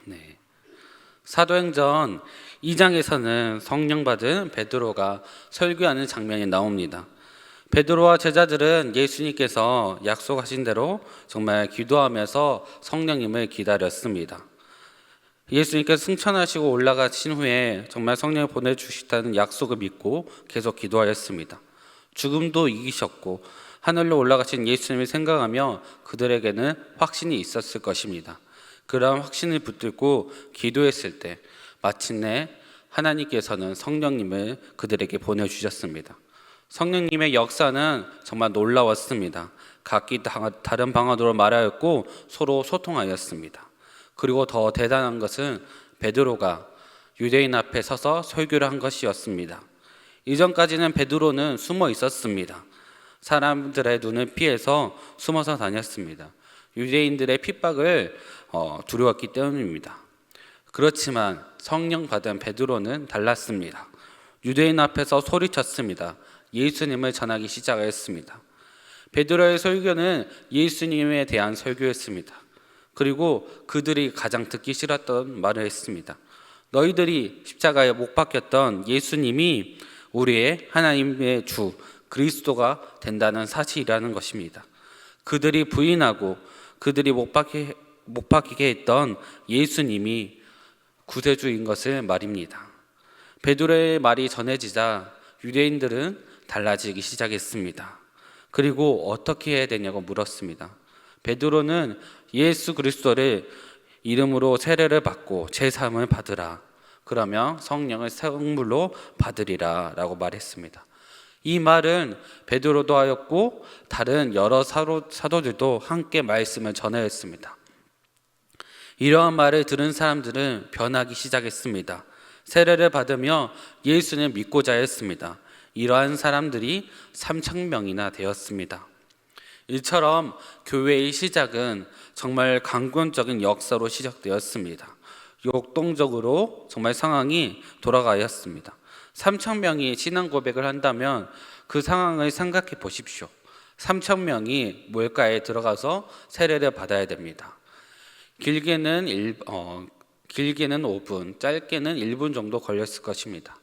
네. 사도행전 2장에서는 성령 받은 베드로가 설교하는 장면이 나옵니다. 베드로와 제자들은 예수님께서 약속하신 대로 정말 기도하면서 성령님을 기다렸습니다. 예수님께서 승천하시고 올라가신 후에 정말 성령을 보내주시다는 약속을 믿고 계속 기도하였습니다. 죽음도 이기셨고 하늘로 올라가신 예수님을 생각하며 그들에게는 확신이 있었을 것입니다. 그러한 확신을 붙들고 기도했을 때 마침내 하나님께서는 성령님을 그들에게 보내주셨습니다. 성령님의 역사는 정말 놀라웠습니다. 각기 다른 방언으로 말하였고 서로 소통하였습니다. 그리고 더 대단한 것은 베드로가 유대인 앞에 서서 설교를 한 것이었습니다. 이전까지는 베드로는 숨어 있었습니다. 사람들의 눈을 피해서 숨어서 다녔습니다. 유대인들의 핍박을 두려웠기 때문입니다. 그렇지만 성령 받은 베드로는 달랐습니다. 유대인 앞에서 소리쳤습니다. 예수님을 전하기 시작했습니다. 베드로의 설교는 예수님에 대한 설교였습니다. 그리고 그들이 가장 듣기 싫었던 말을 했습니다. 너희들이 십자가에 못 박혔던 예수님이 우리의 하나님의 주 그리스도가 된다는 사실이라는 것입니다. 그들이 부인하고 그들이 못 박히게 했던 예수님이 구세주인 것을 말입니다. 베드로의 말이 전해지자 유대인들은 달라지기 시작했습니다. 그리고 어떻게 해야 되냐고 물었습니다. 베드로는 예수 그리스도를 이름으로 세례를 받고 제사함을 받으라. 그러면 성령을 선물로 받으리라 라고 말했습니다. 이 말은 베드로도 하였고 다른 여러 사도들도 함께 말씀을 전하였습니다. 이러한 말을 들은 사람들은 변하기 시작했습니다. 세례를 받으며 예수를 믿고자 했습니다. 이러한 사람들이 3,000명이나 되었습니다. 이처럼 교회의 시작은 정말 강권적인 역사로 시작되었습니다. 역동적으로 정말 상황이 돌아가였습니다. 3,000명이 신앙 고백을 한다면 그 상황을 생각해 보십시오. 3,000명이 몰가에 들어가서 세례를 받아야 됩니다. 길게는 5분, 짧게는 1분 정도 걸렸을 것입니다.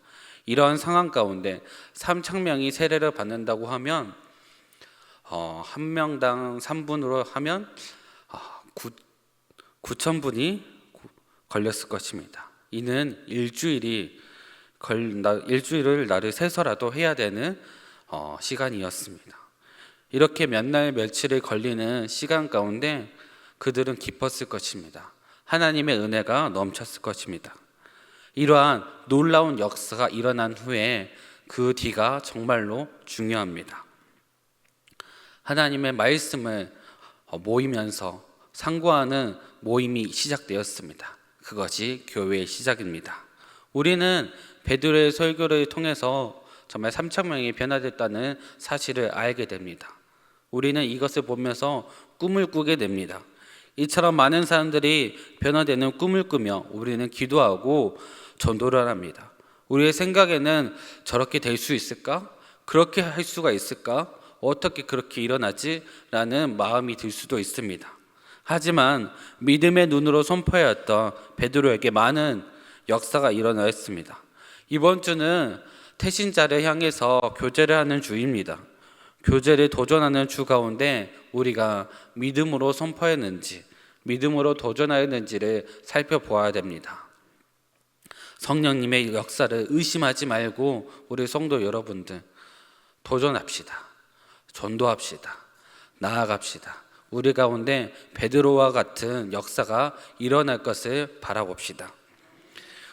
이러한 상황 가운데 3,000명이 세례를 받는다고 하면 한 명당 3분으로 하면 9,000분이 걸렸을 것입니다. 이는 일주일을 나를 세서라도 해야 되는 시간이었습니다. 이렇게 몇 날 며칠을 걸리는 시간 가운데 그들은 기뻤을 것입니다. 하나님의 은혜가 넘쳤을 것입니다. 이러한 놀라운 역사가 일어난 후에 그 뒤가 정말로 중요합니다. 하나님의 말씀을 모이면서 상고하는 모임이 시작되었습니다. 그것이 교회의 시작입니다. 우리는 베드로의 설교를 통해서 정말 3,000명이 변화됐다는 사실을 알게 됩니다. 우리는 이것을 보면서 꿈을 꾸게 됩니다. 이처럼 많은 사람들이 변화되는 꿈을 꾸며 우리는 기도하고 전도를 합니다. 우리의 생각에는 저렇게 될 수 있을까? 그렇게 할 수가 있을까? 어떻게 그렇게 일어나지? 라는 마음이 들 수도 있습니다. 하지만 믿음의 눈으로 선포하였던 베드로에게 많은 역사가 일어나였습니다. 이번 주는 태신자를 향해서 교제를 하는 주입니다. 교제를 도전하는 주 가운데 우리가 믿음으로 선포했는지, 믿음으로 도전하였는지를 살펴보아야 됩니다. 성령님의 역사를 의심하지 말고 우리 성도 여러분들 도전합시다. 전도합시다. 나아갑시다. 우리 가운데 베드로와 같은 역사가 일어날 것을 바라봅시다.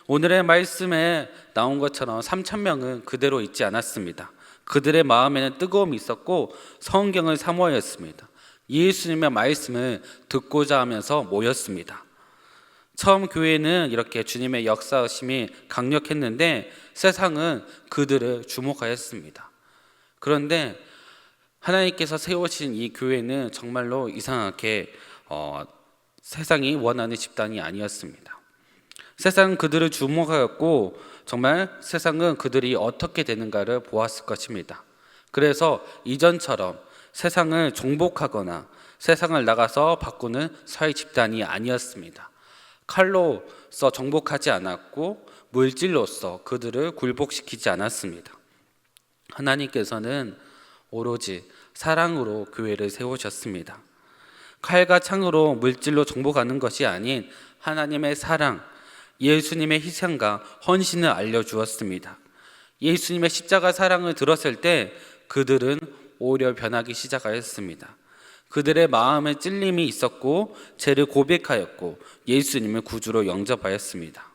오늘의 말씀에 나온 것처럼 3,000명은 그대로 있지 않았습니다. 그들의 마음에는 뜨거움이 있었고 성경을 사모하였습니다. 예수님의 말씀을 듣고자 하면서 모였습니다. 처음 교회는 이렇게 주님의 역사심이 강력했는데 세상은 그들을 주목하였습니다. 그런데 하나님께서 세우신 이 교회는 정말로 이상하게 세상이 원하는 집단이 아니었습니다. 세상은 그들을 주목하였고 정말 세상은 그들이 어떻게 되는가를 보았을 것입니다. 그래서 이전처럼 세상을 정복하거나 세상을 나가서 바꾸는 사회 집단이 아니었습니다. 칼로서 정복하지 않았고 물질로서 그들을 굴복시키지 않았습니다. 하나님께서는 오로지 사랑으로 교회를 세우셨습니다. 칼과 창으로 물질로 정복하는 것이 아닌 하나님의 사랑, 예수님의 희생과 헌신을 알려주었습니다. 예수님의 십자가 사랑을 들었을 때 그들은 오히려 변하기 시작하였습니다. 그들의 마음에 찔림이 있었고 죄를 고백하였고 예수님을 구주로 영접하였습니다.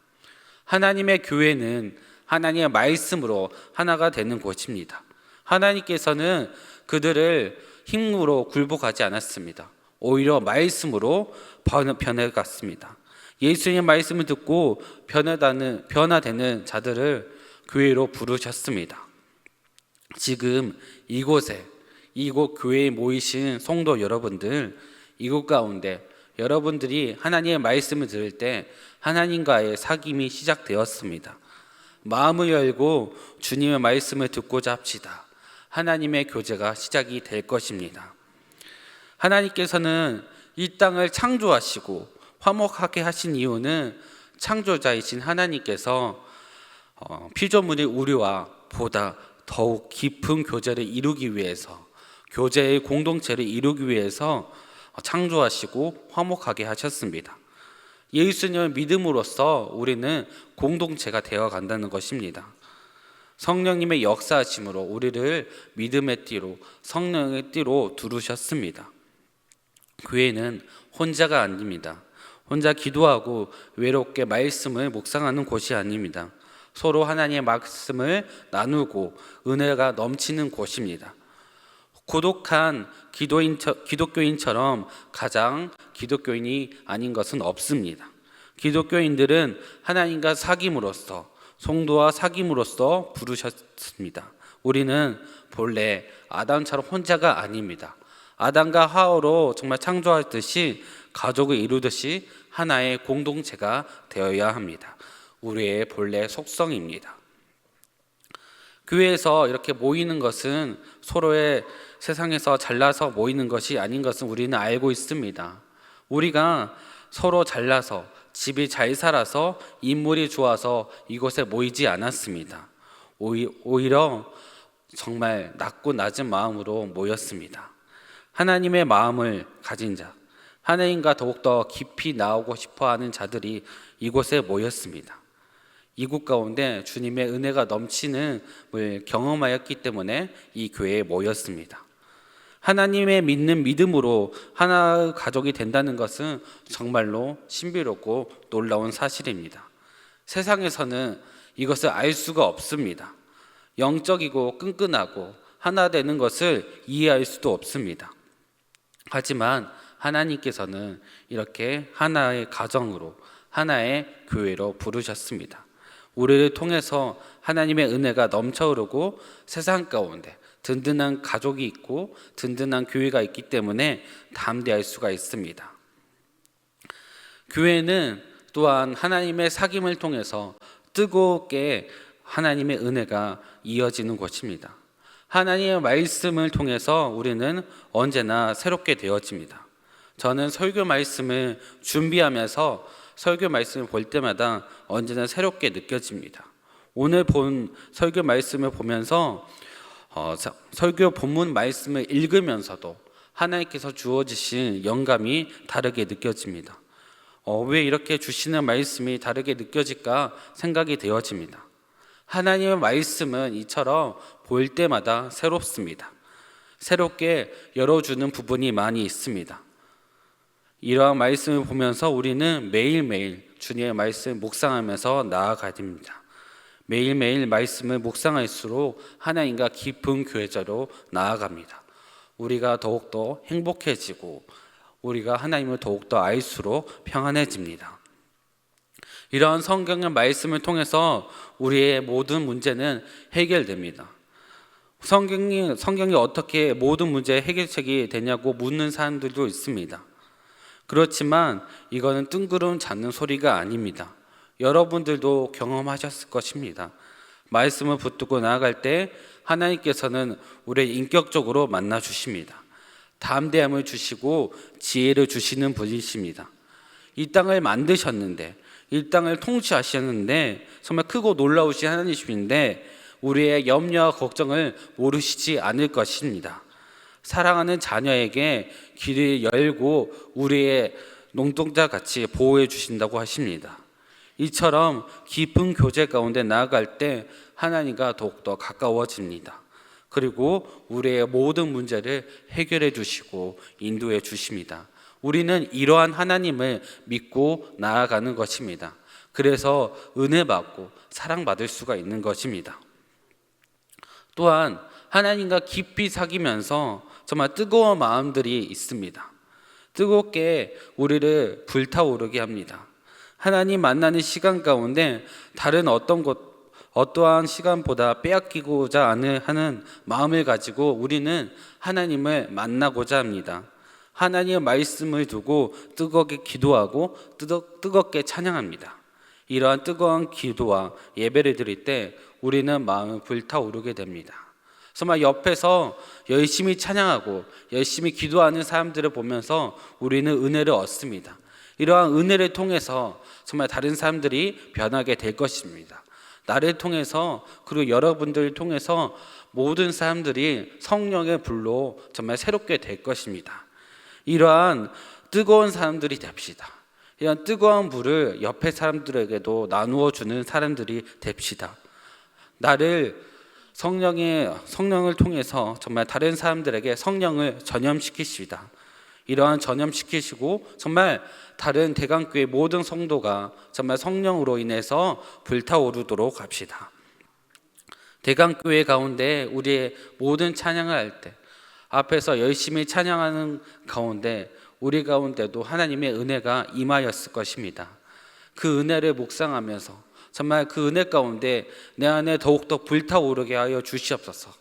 하나님의 교회는 하나님의 말씀으로 하나가 되는 곳입니다. 하나님께서는 그들을 힘으로 굴복하지 않았습니다. 오히려 말씀으로 변해갔습니다. 예수님의 말씀을 듣고 변화되는 자들을 교회로 부르셨습니다. 지금 이곳 교회에 모이신 성도 여러분들, 이곳 가운데 여러분들이 하나님의 말씀을 들을 때 하나님과의 사귐이 시작되었습니다. 마음을 열고 주님의 말씀을 듣고자 합시다. 하나님의 교제가 시작이 될 것입니다. 하나님께서는 이 땅을 창조하시고 화목하게 하신 이유는 창조자이신 하나님께서 피조물의 우리와 보다 더욱 깊은 교제를 이루기 위해서, 교제의 공동체를 이루기 위해서 창조하시고 화목하게 하셨습니다. 예수님을 믿음으로써 우리는 공동체가 되어 간다는 것입니다. 성령님의 역사하심으로 우리를 믿음의 띠로, 성령의 띠로 두르셨습니다. 교회는 혼자가 아닙니다. 혼자 기도하고 외롭게 말씀을 묵상하는 곳이 아닙니다. 서로 하나님의 말씀을 나누고 은혜가 넘치는 곳입니다. 고독한 기독교인처럼 가장 기독교인이 아닌 것은 없습니다. 기독교인들은 하나님과 사귐으로써, 성도와 사귐으로써 부르셨습니다. 우리는 본래 아담처럼 혼자가 아닙니다. 아담과 하와로 정말 창조하듯이 가족을 이루듯이 하나의 공동체가 되어야 합니다. 우리의 본래 속성입니다. 교회에서 이렇게 모이는 것은 서로의 세상에서 잘나서 모이는 것이 아닌 것은 우리는 알고 있습니다. 우리가 서로 잘나서 집이 잘 살아서 인물이 좋아서 이곳에 모이지 않았습니다. 오히려 정말 낮고 낮은 마음으로 모였습니다. 하나님의 마음을 가진 자, 하나님과 더욱더 깊이 나오고 싶어하는 자들이 이곳에 모였습니다. 이곳 가운데 주님의 은혜가 넘치는 걸 경험하였기 때문에 이 교회에 모였습니다. 하나님의 믿는 믿음으로 하나의 가족이 된다는 것은 정말로 신비롭고 놀라운 사실입니다. 세상에서는 이것을 알 수가 없습니다. 영적이고 끈끈하고 하나 되는 것을 이해할 수도 없습니다. 하지만 하나님께서는 이렇게 하나의 가정으로, 하나의 교회로 부르셨습니다. 우리를 통해서 하나님의 은혜가 넘쳐흐르고 세상 가운데 든든한 가족이 있고 든든한 교회가 있기 때문에 담대할 수가 있습니다. 교회는 또한 하나님의 사귐을 통해서 뜨겁게 하나님의 은혜가 이어지는 곳입니다. 하나님의 말씀을 통해서 우리는 언제나 새롭게 되어집니다. 저는 설교 말씀을 준비하면서 설교 말씀을 볼 때마다 언제나 새롭게 느껴집니다. 오늘 본 설교 말씀을 보면서 설교 본문 말씀을 읽으면서도 하나님께서 주어지신 영감이 다르게 느껴집니다. 왜 이렇게 주시는 말씀이 다르게 느껴질까 생각이 되어집니다. 하나님의 말씀은 이처럼 볼 때마다 새롭습니다. 새롭게 열어주는 부분이 많이 있습니다. 이러한 말씀을 보면서 우리는 매일매일 주님의 말씀을 묵상하면서 나아가야 됩니다. 매일매일 말씀을 묵상할수록 하나님과 깊은 교제로 나아갑니다. 우리가 더욱더 행복해지고 우리가 하나님을 더욱더 알수록 평안해집니다. 이러한 성경의 말씀을 통해서 우리의 모든 문제는 해결됩니다. 성경이 어떻게 모든 문제의 해결책이 되냐고 묻는 사람들도 있습니다. 그렇지만 이거는 뜬구름 잡는 소리가 아닙니다. 여러분들도 경험하셨을 것입니다. 말씀을 붙들고 나아갈 때 하나님께서는 우리를 인격적으로 만나 주십니다. 담대함을 주시고 지혜를 주시는 분이십니다. 이 땅을 만드셨는데, 이 땅을 통치하셨는데 정말 크고 놀라우신 하나님이신데 우리의 염려와 걱정을 모르시지 않을 것입니다. 사랑하는 자녀에게 길을 열고 우리의 농동자 같이 보호해 주신다고 하십니다. 이처럼 깊은 교제 가운데 나아갈 때 하나님과 더욱더 가까워집니다. 그리고 우리의 모든 문제를 해결해 주시고 인도해 주십니다. 우리는 이러한 하나님을 믿고 나아가는 것입니다. 그래서 은혜 받고 사랑받을 수가 있는 것입니다. 또한 하나님과 깊이 사귀면서 정말 뜨거운 마음들이 있습니다. 뜨겁게 우리를 불타오르게 합니다. 하나님 만나는 시간 가운데 다른 어떠한 시간보다 빼앗기고자 하는 마음을 가지고 우리는 하나님을 만나고자 합니다. 하나님의 말씀을 두고 뜨겁게 기도하고 뜨겁게 찬양합니다. 이러한 뜨거운 기도와 예배를 드릴 때 우리는 마음을 불타오르게 됩니다. 정말 옆에서 열심히 찬양하고 열심히 기도하는 사람들을 보면서 우리는 은혜를 얻습니다. 이러한 은혜를 통해서 정말 다른 사람들이 변하게 될 것입니다. 나를 통해서 그리고 여러분들을 통해서 모든 사람들이 성령의 불로 정말 새롭게 될 것입니다. 이러한 뜨거운 사람들이 됩시다. 이런 뜨거운 불을 옆에 사람들에게도 나누어 주는 사람들이 됩시다. 나를 성령을 통해서 정말 다른 사람들에게 성령을 전염시키시다. 이러한 전염시키시고 정말 다른 대강교회 모든 성도가 정말 성령으로 인해서 불타오르도록 합시다. 대강교회 가운데 우리의 모든 찬양을 할 때 앞에서 열심히 찬양하는 가운데 우리 가운데도 하나님의 은혜가 임하였을 것입니다. 그 은혜를 묵상하면서 정말 그 은혜 가운데 내 안에 더욱더 불타오르게 하여 주시옵소서.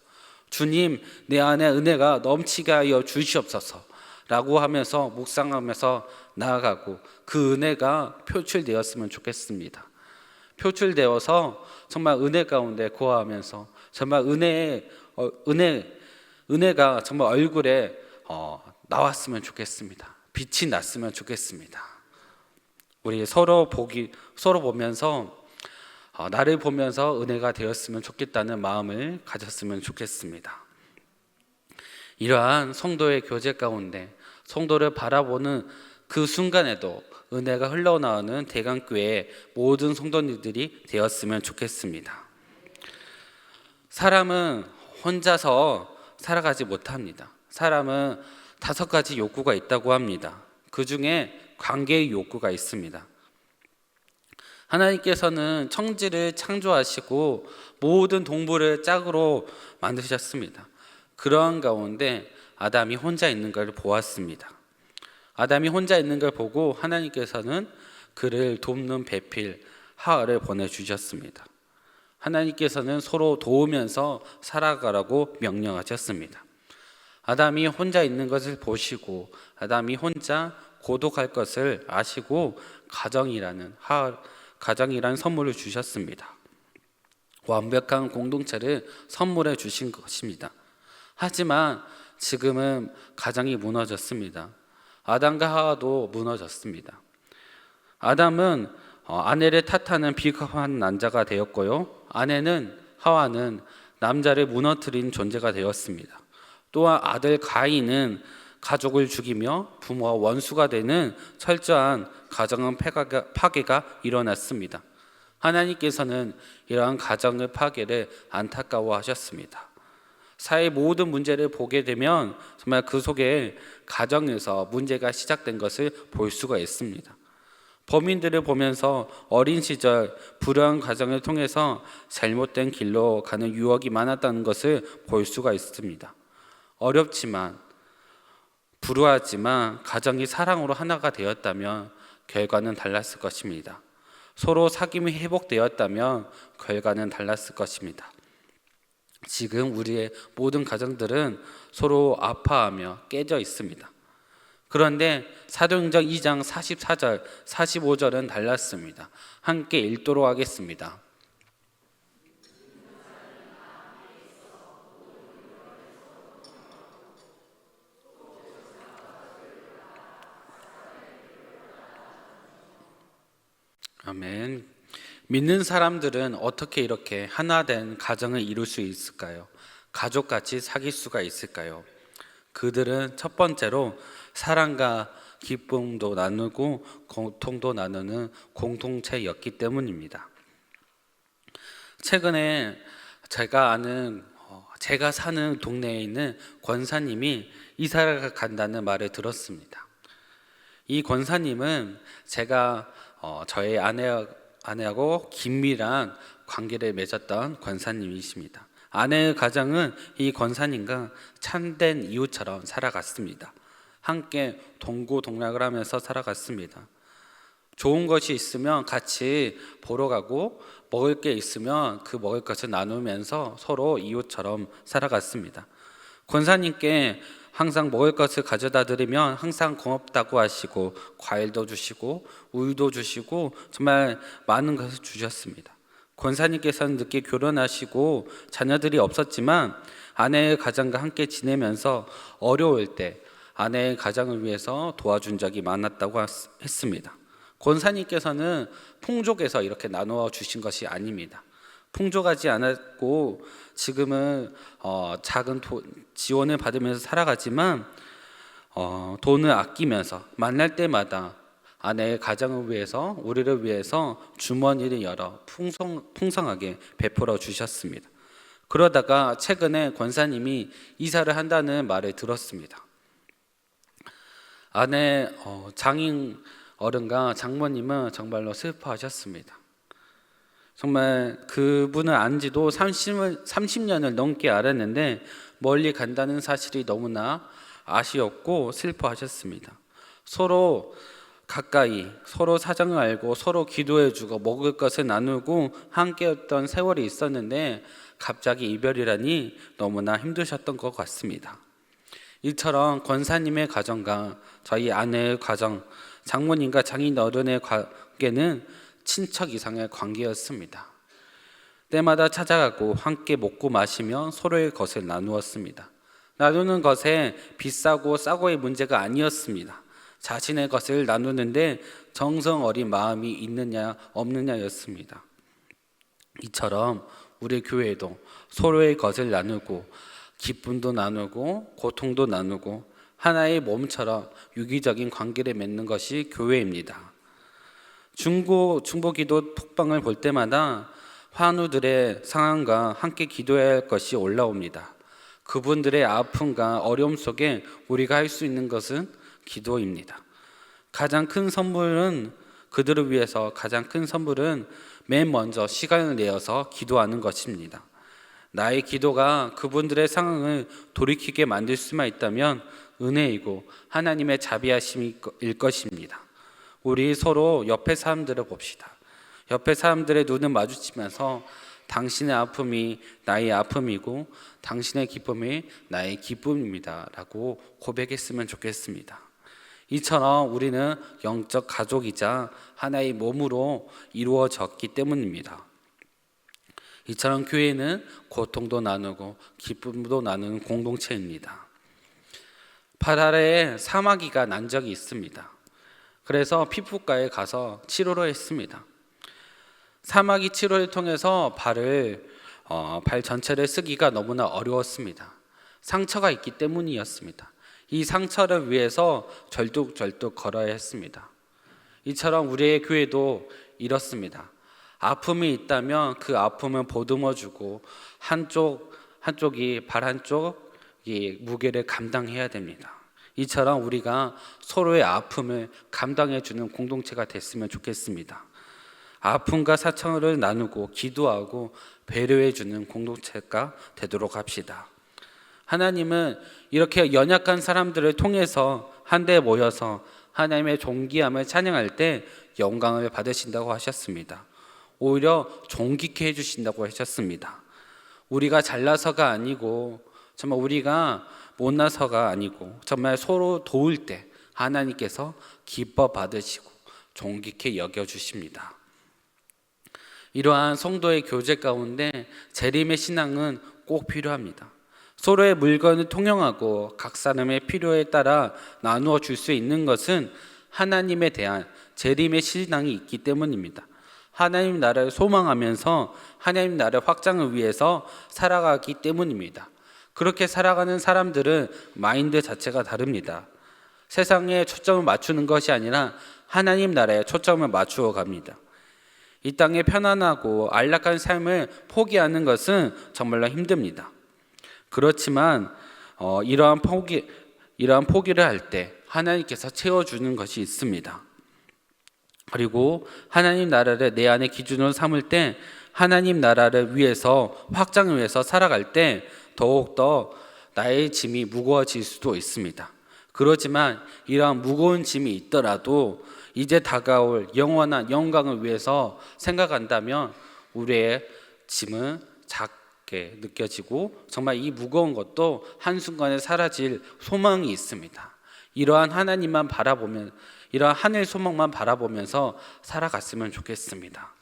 주님, 내 안에 은혜가 넘치게 하여 주시옵소서 라고 하면서 묵상하면서 나아가고 그 은혜가 표출되었으면 좋겠습니다. 표출되어서 정말 은혜 가운데 거하면서 정말 은혜가 정말 얼굴에 나왔으면 좋겠습니다. 빛이 났으면 좋겠습니다. 우리 서로 보면서 나를 보면서 은혜가 되었으면 좋겠다는 마음을 가졌으면 좋겠습니다. 이러한 성도의 교제 가운데 성도를 바라보는 그 순간에도 은혜가 흘러나오는 대강교회의 모든 성도님들이 되었으면 좋겠습니다. 사람은 혼자서 살아가지 못합니다. 사람은 5가지 욕구가 있다고 합니다. 그 중에 관계의 욕구가 있습니다. 하나님께서는 청지를 창조하시고 모든 동물을 짝으로 만드셨습니다. 그러한 가운데 아담이 혼자 있는 걸 보았습니다. 아담이 혼자 있는 걸 보고 하나님께서는 그를 돕는 배필 하와를 보내주셨습니다. 하나님께서는 서로 도우면서 살아가라고 명령하셨습니다. 아담이 혼자 있는 것을 보시고 아담이 혼자 고독할 것을 아시고 가정이라는 선물을 주셨습니다. 완벽한 공동체를 선물해 주신 것입니다. 하지만 지금은 가정이 무너졌습니다. 아담과 하와도 무너졌습니다. 아담은 아내를 탓하는 비겁한 남자가 되었고요. 하와는 남자를 무너뜨린 존재가 되었습니다. 또한 아들 가인은 가족을 죽이며 부모와 원수가 되는 철저한 가정 파괴가 일어났습니다. 하나님께서는 이러한 가정의 파괴를 안타까워하셨습니다. 사회의 모든 문제를 보게 되면 정말 그 속에 가정에서 문제가 시작된 것을 볼 수가 있습니다. 범인들을 보면서 어린 시절 불우한 가정을 통해서 잘못된 길로 가는 유혹이 많았다는 것을 볼 수가 있습니다. 어렵지만 불우하지만 가정이 사랑으로 하나가 되었다면 결과는 달랐을 것입니다. 서로 사귐이 회복되었다면 결과는 달랐을 것입니다. 지금 우리의 모든 가정들은 서로 아파하며 깨져 있습니다. 그런데 사도행전 2장 44절, 45절은 달랐습니다. 함께 읽도록 하겠습니다. 아멘. 믿는 사람들은 어떻게 이렇게 하나된 가정을 이룰 수 있을까요? 가족같이 사귈 수가 있을까요? 그들은 첫 번째로 사랑과 기쁨도 나누고 고통도 나누는 공동체였기 때문입니다. 최근에 제가 사는 동네에 있는 권사님이 이사를 간다는 말을 들었습니다. 이 권사님은 제가 저의 아내하고 긴밀한 관계를 맺었던 권사님이십니다. 아내의 가정은 이 권사님과 참된 이웃처럼 살아갔습니다. 함께 동고동락을 하면서 살아갔습니다. 좋은 것이 있으면 같이 보러 가고 먹을 게 있으면 그 먹을 것을 나누면서 서로 이웃처럼 살아갔습니다. 권사님께 항상 먹을 것을 가져다 드리면 항상 고맙다고 하시고 과일도 주시고 우유도 주시고 정말 많은 것을 주셨습니다. 권사님께서는 늦게 결혼하시고 자녀들이 없었지만 아내의 가정과 함께 지내면서 어려울 때 아내의 가정을 위해서 도와준 적이 많았다고 했습니다. 권사님께서는 풍족해서 이렇게 나누어 주신 것이 아닙니다. 풍족하지 않았고 지금은 작은 지원을 받으면서 살아가지만 돈을 아끼면서 만날 때마다 아내의 가정을 위해서 우리를 위해서 주머니를 열어 풍성하게 베풀어 주셨습니다. 그러다가 최근에 권사님이 이사를 한다는 말을 들었습니다. 아내 장인 어른과 장모님은 정말로 슬퍼하셨습니다. 정말 그분을 안 지도 30년을 넘게 알았는데 멀리 간다는 사실이 너무나 아쉬웠고 슬퍼하셨습니다. 서로 가까이 서로 사정을 알고 서로 기도해주고 먹을 것을 나누고 함께했던 세월이 있었는데 갑자기 이별이라니 너무나 힘드셨던 것 같습니다. 이처럼 권사님의 가정과 저희 아내의 가정, 장모님과 장인 어른의 관계는 친척 이상의 관계였습니다. 때마다 찾아가고 함께 먹고 마시며 서로의 것을 나누었습니다. 나누는 것에 비싸고 싸고의 문제가 아니었습니다. 자신의 것을 나누는데 정성 어린 마음이 있느냐 없느냐였습니다. 이처럼 우리 교회도 서로의 것을 나누고 기쁨도 나누고 고통도 나누고 하나의 몸처럼 유기적인 관계를 맺는 것이 교회입니다. 중보기도 톡방을 볼 때마다 환우들의 상황과 함께 기도해야 할 것이 올라옵니다. 그분들의 아픔과 어려움 속에 우리가 할 수 있는 것은 기도입니다. 가장 큰 선물은 그들을 위해서 가장 큰 선물은 맨 먼저 시간을 내어서 기도하는 것입니다. 나의 기도가 그분들의 상황을 돌이키게 만들 수만 있다면 은혜이고 하나님의 자비하심일 것입니다. 우리 서로 옆에 사람들을 봅시다. 옆에 사람들의 눈을 마주치면서 당신의 아픔이 나의 아픔이고 당신의 기쁨이 나의 기쁨입니다 라고 고백했으면 좋겠습니다. 이처럼 우리는 영적 가족이자 하나의 몸으로 이루어졌기 때문입니다. 이처럼 교회는 고통도 나누고 기쁨도 나누는 공동체입니다. 8월에 사마귀가 난 적이 있습니다. 그래서 피부과에 가서 치료를 했습니다. 사마귀 치료를 통해서 발 전체를 쓰기가 너무나 어려웠습니다. 상처가 있기 때문이었습니다. 이 상처를 위해서 절뚝절뚝 걸어야 했습니다. 이처럼 우리의 교회도 이렇습니다. 아픔이 있다면 그 아픔을 보듬어주고 한쪽이 발 한쪽이 무게를 감당해야 됩니다. 이처럼 우리가 서로의 아픔을 감당해주는 공동체가 됐으면 좋겠습니다. 아픔과 사청을 나누고 기도하고 배려해주는 공동체가 되도록 합시다. 하나님은 이렇게 연약한 사람들을 통해서 한데 모여서 하나님의 존귀함을 찬양할 때 영광을 받으신다고 하셨습니다. 오히려 존귀케 해주신다고 하셨습니다. 우리가 잘나서가 아니고 정말 우리가 못나서가 아니고 정말 서로 도울 때 하나님께서 기뻐 받으시고 존귀케 여겨주십니다. 이러한 성도의 교제 가운데 재림의 신앙은 꼭 필요합니다. 서로의 물건을 통용하고 각 사람의 필요에 따라 나누어 줄 수 있는 것은 하나님에 대한 재림의 신앙이 있기 때문입니다. 하나님 나라를 소망하면서 하나님 나라 확장을 위해서 살아가기 때문입니다. 그렇게 살아가는 사람들은 마인드 자체가 다릅니다. 세상에 초점을 맞추는 것이 아니라 하나님 나라에 초점을 맞추어 갑니다. 이 땅의 편안하고 안락한 삶을 포기하는 것은 정말로 힘듭니다. 그렇지만 이러한 포기를 할 때 하나님께서 채워주는 것이 있습니다. 그리고 하나님 나라를 내 안의 기준으로 삼을 때 하나님 나라를 위해서 확장을 위해서 살아갈 때 더욱더 나의 짐이 무거워질 수도 있습니다. 그렇지만 이러한 무거운 짐이 있더라도 이제 다가올 영원한 영광을 위해서 생각한다면 우리의 짐은 작게 느껴지고 정말 이 무거운 것도 한순간에 사라질 소망이 있습니다. 이러한 하나님만 바라보면, 이러한 하늘 소망만 바라보면서 살아갔으면 좋겠습니다.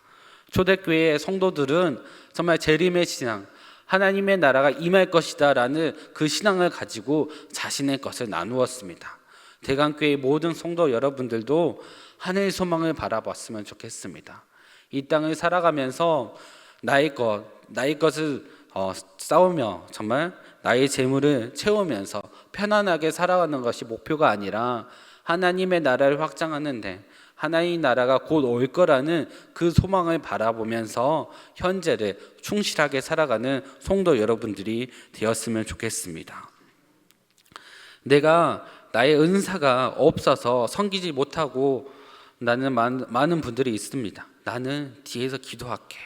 초대교회의 성도들은 정말 재림의 신앙, 하나님의 나라가 임할 것이다 라는 그 신앙을 가지고 자신의 것을 나누었습니다. 대강교회의 모든 성도 여러분들도 하늘 소망을 바라봤으면 좋겠습니다. 이 땅을 살아가면서 나의 것을 싸우며 정말 나의 재물을 채우면서 편안하게 살아가는 것이 목표가 아니라 하나님의 나라를 확장하는데 하나님 나라가 곧 올 거라는 그 소망을 바라보면서 현재를 충실하게 살아가는 성도 여러분들이 되었으면 좋겠습니다. 내가 나의 은사가 없어서 섬기지 못하고 나는 많은 분들이 있습니다. 나는 뒤에서 기도할게.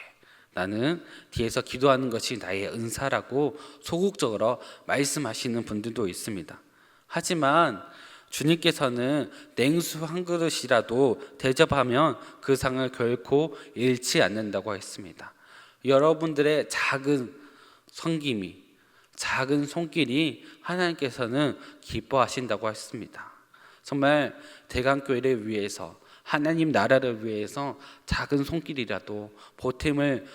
나는 뒤에서 기도하는 것이 나의 은사라고 소극적으로 말씀하시는 분들도 있습니다. 하지만 주님께서는 냉수 한 그릇이라도 대접하면 그 상을 결코 잃지 않는다고 했습니다. 여러분들의 작은 섬김이, 작은 손길이 하나님께서는 기뻐하신다고 했습니다. 정말 대강교회를 위해서, 하나님 나라를 위해서 작은 손길이라도 보탬을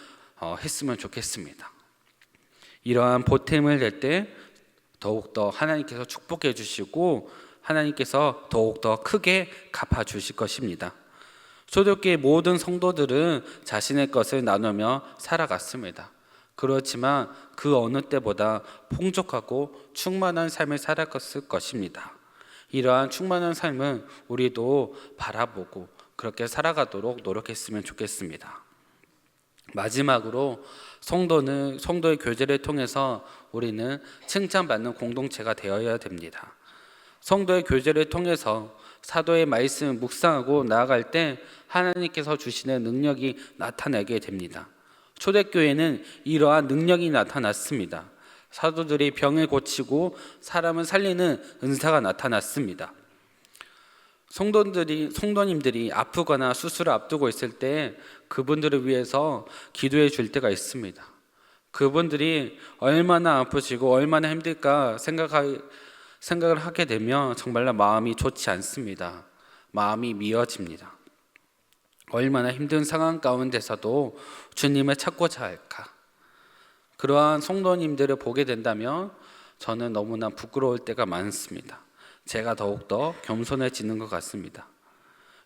했으면 좋겠습니다. 이러한 보탬을 낼 때 더욱더 하나님께서 축복해 주시고 하나님께서 더욱더 크게 갚아주실 것입니다. 초대교회 모든 성도들은 자신의 것을 나누며 살아갔습니다. 그렇지만 그 어느 때보다 풍족하고 충만한 삶을 살아갔을 것입니다. 이러한 충만한 삶은 우리도 바라보고 그렇게 살아가도록 노력했으면 좋겠습니다. 마지막으로 성도의 교제를 통해서 우리는 칭찬받는 공동체가 되어야 됩니다. 성도의 교제를 통해서 사도의 말씀을 묵상하고 나아갈 때 하나님께서 주시는 능력이 나타나게 됩니다. 초대교회는 이러한 능력이 나타났습니다. 사도들이 병을 고치고 사람을 살리는 은사가 나타났습니다. 성도님들이 아프거나 수술을 앞두고 있을 때 그분들을 위해서 기도해 줄 때가 있습니다. 그분들이 얼마나 아프시고 얼마나 힘들까 생각을 하게 되면 정말로 마음이 좋지 않습니다. 마음이 미어집니다. 얼마나 힘든 상황 가운데서도 주님을 찾고자 할까? 그러한 성도님들을 보게 된다면 저는 너무나 부끄러울 때가 많습니다. 제가 더욱더 겸손해지는 것 같습니다.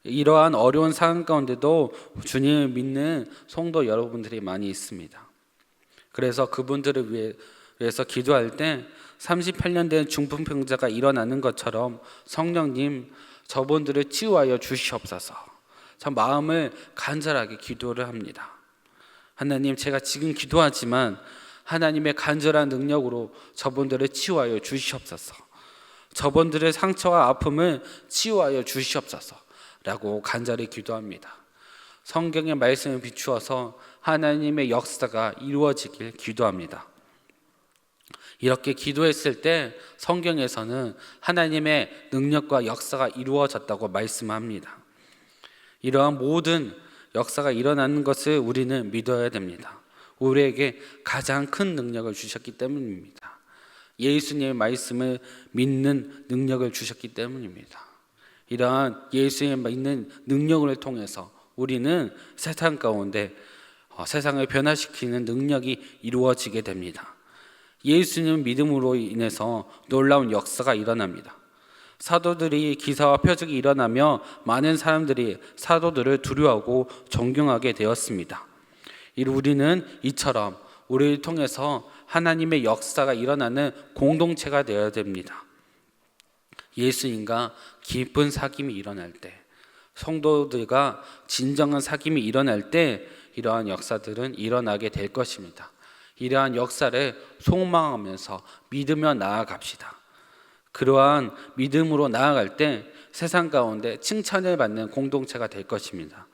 이러한 어려운 상황 가운데도 주님을 믿는 성도 여러분들이 많이 있습니다. 그래서 그분들을 위해서 기도할 때 38년 된 중풍병자가 일어나는 것처럼 성령님 저분들을 치유하여 주시옵소서. 참 마음을 간절하게 기도를 합니다. 하나님, 제가 지금 기도하지만 하나님의 간절한 능력으로 저분들을 치유하여 주시옵소서. 저분들의 상처와 아픔을 치유하여 주시옵소서 라고 간절히 기도합니다. 성경의 말씀을 비추어서 하나님의 역사가 이루어지길 기도합니다. 이렇게 기도했을 때 성경에서는 하나님의 능력과 역사가 이루어졌다고 말씀합니다. 이러한 모든 역사가 일어나는 것을 우리는 믿어야 됩니다. 우리에게 가장 큰 능력을 주셨기 때문입니다. 예수님의 말씀을 믿는 능력을 주셨기 때문입니다. 이러한 예수님의 믿는 능력을 통해서 우리는 세상 가운데 세상을 변화시키는 능력이 이루어지게 됩니다. 예수님 믿음으로 인해서 놀라운 역사가 일어납니다. 사도들이 기사와 표적이 일어나며 많은 사람들이 사도들을 두려워하고 존경하게 되었습니다. 우리는 이처럼 우리를 통해서 하나님의 역사가 일어나는 공동체가 되어야 됩니다. 예수님과 깊은 사귐이 일어날 때, 성도들과 진정한 사귐이 일어날 때 이러한 역사들은 일어나게 될 것입니다. 이러한 역사를 소망하면서 믿으며 나아갑시다. 그러한 믿음으로 나아갈 때 세상 가운데 칭찬을 받는 공동체가 될 것입니다.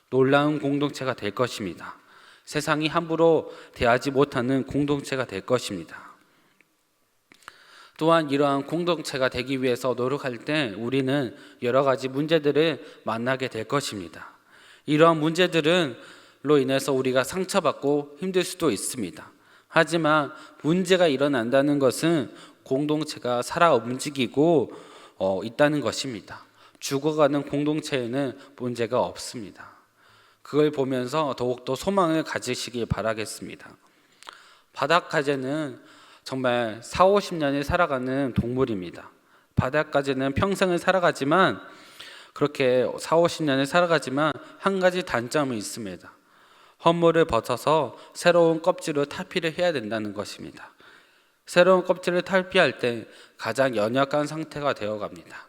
놀라운 공동체가 될 것입니다. 세상이 함부로 대하지 못하는 공동체가 될 것입니다. 또한 이러한 공동체가 되기 위해서 노력할 때 우리는 여러 가지 문제들을 만나게 될 것입니다. 이러한 문제들로 인해서 우리가 상처받고 힘들 수도 있습니다. 하지만 문제가 일어난다는 것은 공동체가 살아 움직이고 있다는 것입니다. 죽어가는 공동체에는 문제가 없습니다. 그걸 보면서 더욱더 소망을 가지시길 바라겠습니다. 바닷가재는 정말 40-50년을 살아가는 동물입니다. 바닷가재는 평생을 살아가지만 그렇게 40-50년을 살아가지만 한 가지 단점이 있습니다. 헌물을 벗어서 새로운 껍질을 탈피를 해야 된다는 것입니다. 새로운 껍질을 탈피할 때 가장 연약한 상태가 되어갑니다.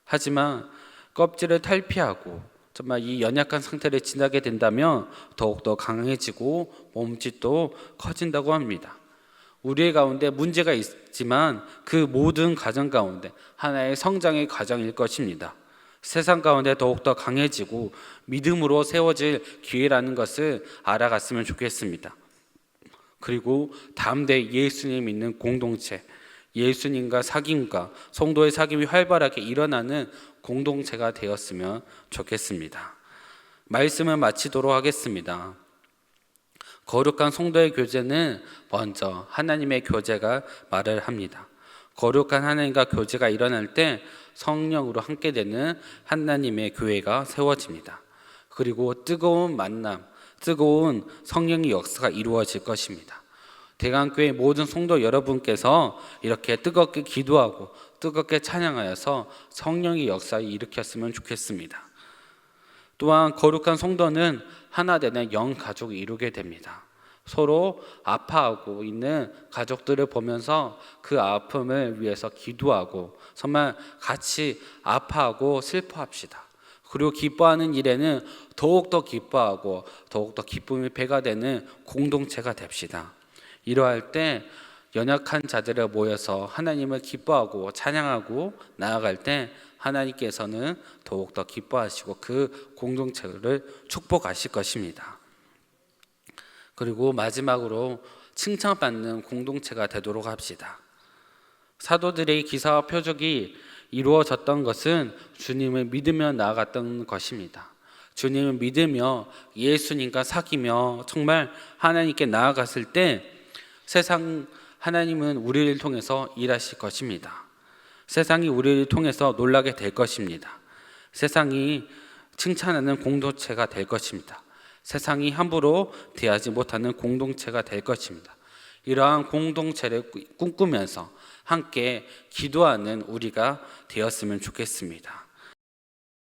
하지만 껍질을 탈피하고 정말 이 연약한 상태를 지나게 된다면 더욱더 강해지고 몸짓도 커진다고 합니다. 우리의 가운데 문제가 있지만 그 모든 과정 가운데 하나의 성장의 과정일 것입니다. 세상 가운데 더욱더 강해지고 믿음으로 세워질 기회라는 것을 알아갔으면 좋겠습니다. 그리고 담대 예수님 믿는 공동체, 예수님과 사귐과 성도의 사귐이 활발하게 일어나는 공동체가 되었으면 좋겠습니다. 말씀을 마치도록 하겠습니다. 거룩한 성도의 교제는 먼저 하나님의 교제가 말을 합니다. 거룩한 하나님과 교제가 일어날 때 성령으로 함께 되는 하나님의 교회가 세워집니다. 그리고 뜨거운 만남, 뜨거운 성령의 역사가 이루어질 것입니다. 대강교회 모든 성도 여러분께서 이렇게 뜨겁게 기도하고 뜨겁게 찬양하여서 성령의 역사를 일으켰으면 좋겠습니다. 또한 거룩한 성도는 하나 되는 영 가족을 이루게 됩니다. 서로 아파하고 있는 가족들을 보면서 그 아픔을 위해서 기도하고 정말 같이 아파하고 슬퍼합시다. 그리고 기뻐하는 일에는 더욱더 기뻐하고 더욱더 기쁨의 배가 되는 공동체가 됩시다. 이러할 때 연약한 자들을 모여서 하나님을 기뻐하고 찬양하고 나아갈 때 하나님께서는 더욱더 기뻐하시고 그 공동체를 축복하실 것입니다. 그리고 마지막으로 칭찬받는 공동체가 되도록 합시다. 사도들의 기사와 표적이 이루어졌던 것은 주님을 믿으며 나아갔던 것입니다. 주님을 믿으며 예수님과 사귀며 정말 하나님께 나아갔을 때 세상 하나님은 우리를 통해서 일하실 것입니다. 세상이 우리를 통해서 놀라게 될 것입니다. 세상이 칭찬하는 공동체가 될 것입니다. 세상이 함부로 대하지 못하는 공동체가 될 것입니다. 이러한 공동체를 꿈꾸면서 함께 기도하는 우리가 되었으면 좋겠습니다.